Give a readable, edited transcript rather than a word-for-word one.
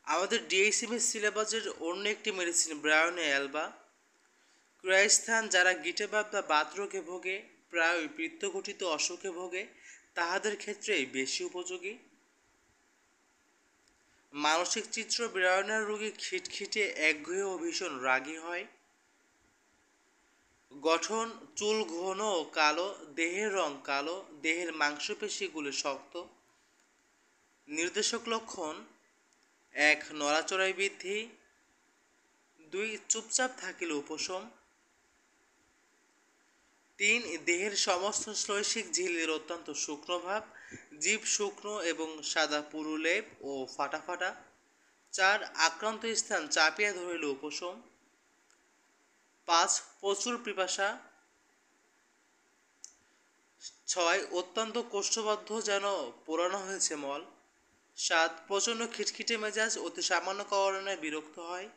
আমাদের ডিএসএমএস সিলেবাসের অন্য একটি মেডিসিন ব্রায়োনিয়া অ্যালবা। ক্রয়স্থান যারা গিটেবাত বা বাতরোগে ভোগে, প্রায় পিত্তঘটিত অসুখে ভোগে, তাহাদের ক্ষেত্রেই বেশি উপযোগী। মানসিক চিত্র ব্রায়োনিয়ার রোগী খিটখিটে, একগুঁয়ে ও ভীষণ রাগী হয়। গঠন চুল ঘন ও কালো, দেহের রং কালো, দেহের মাংসপেশিগুলি শক্ত। নির্দেশক লক্ষণ: ১. নড়াচড়ায় বৃদ্ধি। ২. চুপচাপ থাকিলে উপশম। ৩. দেহের সমস্ত শৈশিক ঝিল্লির অত্যন্ত শুকনো ভাব, জিভ শুকনো এবং সাদা পুরুলেপ ও ফাটা ফাটা। ৪. আক্রান্ত স্থান চাপিয়া ধরিলে উপশম। ৫. প্রচুর পিপাসা। ৬. অত্যন্ত কোষ্ঠবদ্ধ যেন পোড়ানো হয়েছে মল। ৭. প্রচণ্ড খিটখিটে মেজাজ, অতি সামান্য কারণে বিরক্ত হয়।